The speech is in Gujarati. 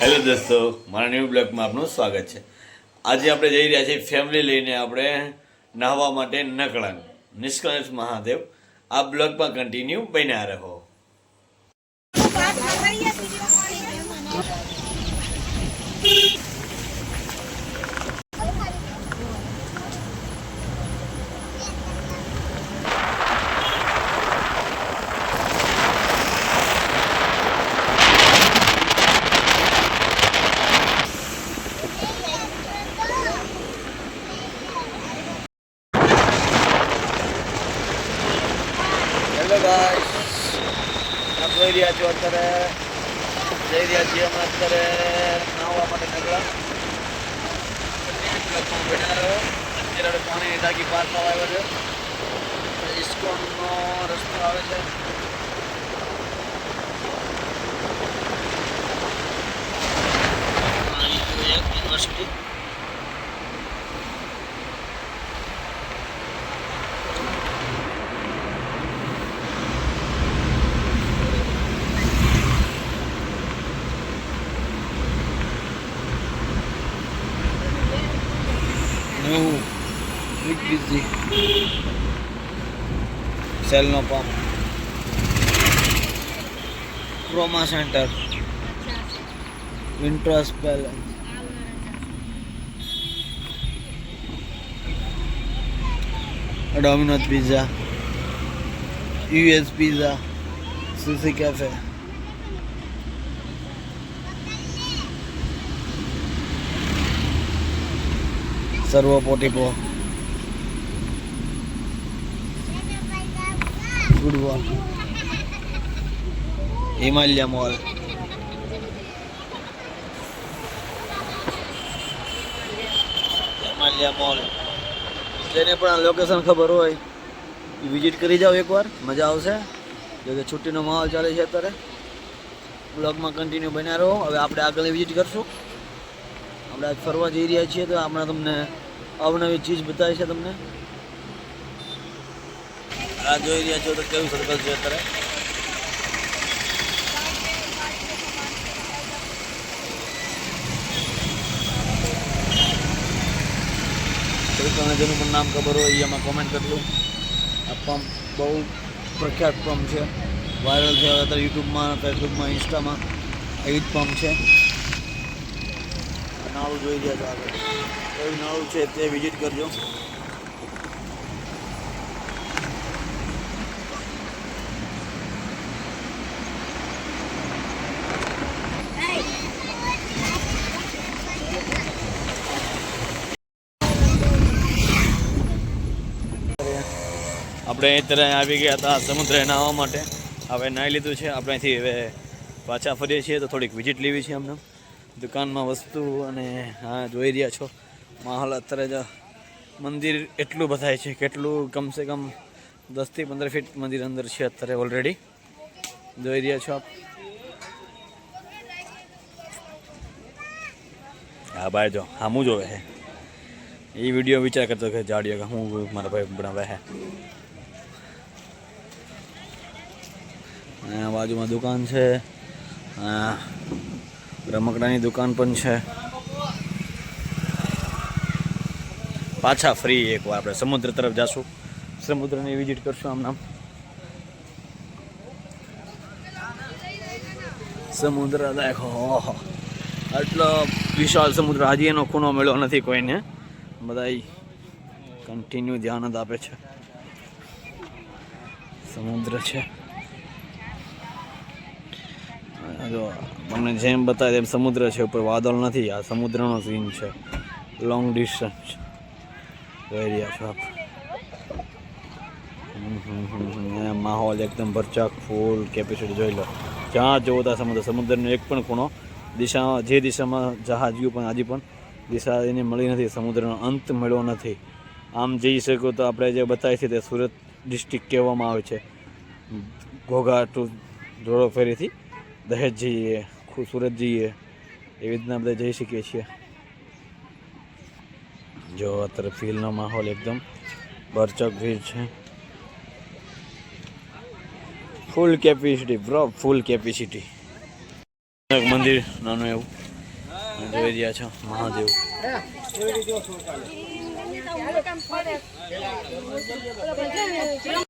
હેલો દોસ્તો, મારા ન્યૂ બ્લોગમાં આપનું સ્વાગત છે. આજે આપણે જઈ રહ્યા છીએ ફેમિલી લઈને આપણે નાહવા માટે નકળંગ નિષ્કલંક મહાદેવ. આ બ્લોગમાં કન્ટિન્યુ બન્યા રહો. હેલો ગાઈસ, આપ જોઈ રહ્યા છો અત્યારે જઈ રહ્યા છીએ અમે અત્યારે નાહવા માટે નકળંગ. અત્યારે પાણીની ટાંકી પાર થવા આવ્યો છે. ઇસ્કોનનો રસ્તો આવે છે. યુનિવર્સિટી સેલનો pump Croma centre Winters Palace Domino's pizza US pizza Sushi Cafe સર્વો પોટીપો ફૂટબોલ હિમાલય મોલ જેને પણ લોકેશન ખબર હોય એ વિઝિટ કરી જાઓ એકવાર, મજા આવશે. જો કે છુટ્ટીનો માહોલ ચાલે છે અત્યારે. બ્લોગમાં કન્ટિન્યુ બન્યા રહો. હવે આપણે આગળની વિઝિટ કરશું. આપણે આજ ફરવા જઈ રહ્યા છીએ તો આપણે તમને અવનવી ચીજ બતાવી છે. તમને આ જોઈ રહ્યા છો તો કેવું સર્કલ છે અત્યારે. તમને જેનું પણ નામ ખબર હોય એ એમાં કોમેન્ટ કરજો. આ પંપ બહુ પ્રખ્યાત પંપ છે, વાયરલ છે અત્યારે યુટ્યુબમાં, ફેસબુકમાં, ઇન્સ્ટામાં. એ જ પંપ છે. નાળું જોઈ રહ્યા છો આગળ, કયું નાળું છે તે વિઝિટ કરજો. આપણે અત્યારે આવી ગયા હતા સમુદ્ર નાહવા માટે. હવે નાહી લીધું છે. આપણે અહીંથી હવે પાછા ફરીએ છીએ તો થોડીક વિઝિટ લેવી છે અમને દુકાનમાં વસ્તુ. અને હા, જોઈ રહ્યા છો માહોલ અત્યારે જ. મંદિર એટલું બધાય છે, કેટલું કમસે કમ 10 થી 15 ફીટ મંદિર અંદર છે અત્યારે ઓલરેડી. જોઈ રહ્યા છો આપ. હા ભાઈ, જો હામું જોવે છે એ વિડીયો વિચાર કરતો કે જાડીઓ કે હું મારા ભાઈ બનાવે છે. બાજુમાં દુકાન છે, રમકડાની દુકાન પણ છે. પાછા ફ્રી એકવાર આપણે સમુદ્ર તરફ જઈશું, સમુદ્રની વિઝિટ કરશું. આમ નામ સમુદ્ર દેખો, આટલો વિશાળ સમુદ્ર. હજી એનો ખૂણો મળ્યો નથી કોઈને. બધા કન્ટિન્યુ ધ્યાન જ આપે છે. સમુદ્ર છે. જો તમને જેમ બતાવે એમ સમુદ્ર છે, ઉપર વાદળ નથી. આ સમુદ્રનો સીન છે, લોંગ ડિસ્ટન્સ જોઈ રહ્યા છો આપ. માહોલ એકદમ ભરચક, ફૂલ કેપેસિટી જોઈ લો. જ્યાં જોવો ત્યાં સમુદ્ર. સમુદ્રનો એક પણ ખૂણો દિશા, જે દિશામાં જહાજ ગયું પણ હજી પણ દિશા એને મળી નથી. સમુદ્રનો અંત મળ્યો નથી. આમ જઈ શકો તો આપણે જે બતાવી છે તે સુરત ડિસ્ટ્રિક્ટ કહેવામાં આવે છે. ઘોઘા ટુ જોડો ફેરીથી દહેજ જઈએ, સુરત જઈએ, એવી રીતના બધા જઈ શકીએ છીએ. જો અત્યારે ફીલનો માહોલ એકદમ ભરચક ભીડ છે. ફૂલ કેપેસિટી બ્રો, ફૂલ કેપેસિટી. એક મંદિર નાનું એવું જોઈ રહ્યા છો મહાદેવ.